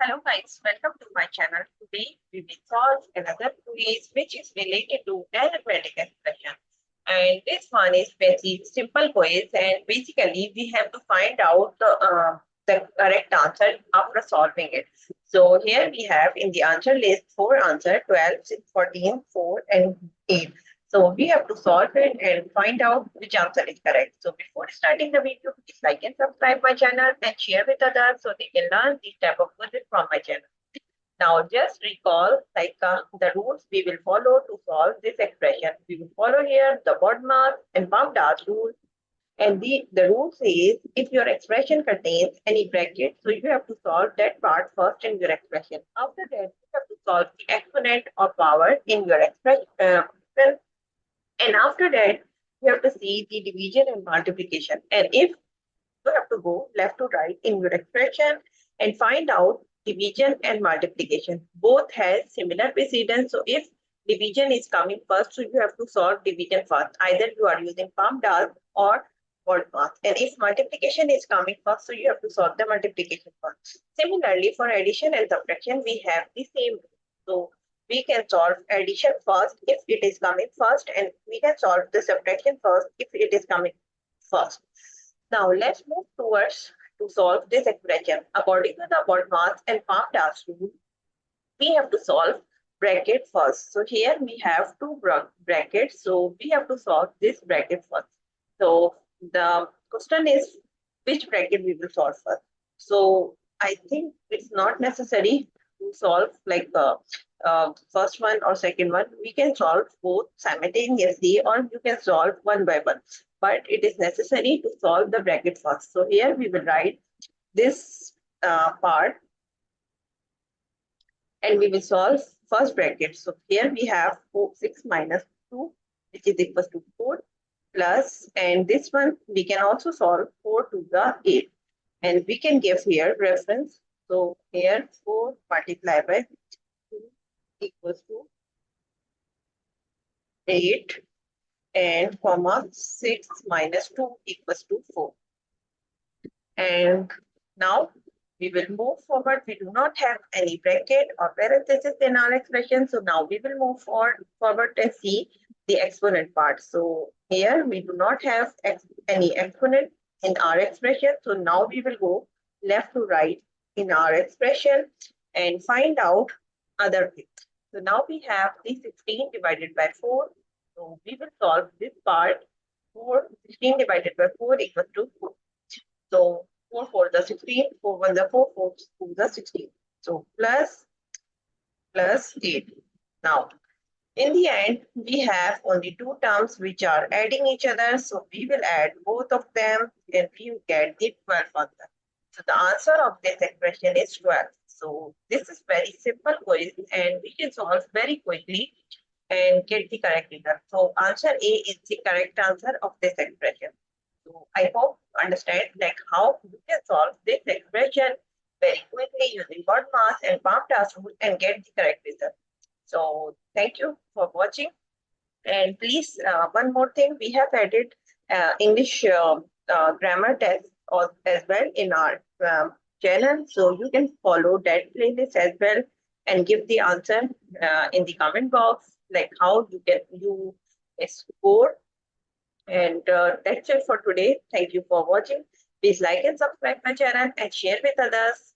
Hello guys, welcome to my channel. Today we will solve another quiz which is related to arithmetic expression. And this one is very simple quiz, and basically we have to find out the correct answer after solving it. So here we have in the answer list 4 answers: 12, 6, 14, 4 and 8. So we have to solve it and find out which answer is correct. So before starting the video, please like and subscribe my channel and share with others so they can learn this type of quizzes from my channel. Now just recall the rules we will follow to solve this expression. We will follow here the BODMAS and PASS rule. And the rule says if your expression contains any bracket, so you have to solve that part first in your expression. After that, you have to solve the exponent or power in your expression. And after that, you have to see the division and multiplication. And if you have to go left to right in your expression and find out division and multiplication. Both has similar precedence. So if division is coming first, so you have to solve division first. Either you are using PASS or BODMAS. And if multiplication is coming first, so you have to solve the multiplication first. Similarly, for addition and subtraction, we have the same. So we can solve addition first if it is coming first, and we can solve the subtraction first if it is coming first. Now let's move towards to solve this expression. According to the BODMAS and PASS rule, we have to solve bracket first. So here we have two brackets. So we have to solve this bracket first. So the question is which bracket we will solve first. So I think it's not necessary to solve first one or second one. We can solve both simultaneously or you can solve one by one. But it is necessary to solve the bracket first. So here we will write this part and we will solve first bracket. So here we have 6 minus 2, which is equals to 4 plus, and this one we can also solve 4 to the 8. And we can give here reference. So here 4 multiplied by 2 equals to 8 and comma 6 minus 2 equals to 4. And now we will move forward. We do not have any bracket or parenthesis in our expression. So now we will move forward and see the exponent part. So here we do not have any exponent in our expression. So now we will go left to right in our expression and find out other things. So now we have the 16 divided by 4. So we will solve this part. 16 divided by 4 equals to 4. So 4 for the 16, 4 1 the 4, 4 2 the 16. So plus 8. Now, in the end, we have only two terms which are adding each other. So we will add both of them and we will get the 12 answer. So the answer of this expression is 12. So this is very simple quiz and we can solve very quickly and get the correct answer. So answer A is the correct answer of this expression. So I hope you understand how you can solve this expression very quickly using BODMAS and PASS rule and get the correct result. So thank you for watching. And please, one more thing, we have added English grammar test as well in our channel. So you can follow that playlist as well and give the answer in the comment box, like how you score. And that's it for today. Thank you for watching. Please like and subscribe my channel and share with others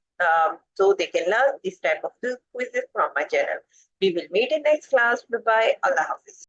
so they can learn this type of quizzes from my channel. We will meet in next class. Bye-bye. Allah Hafiz.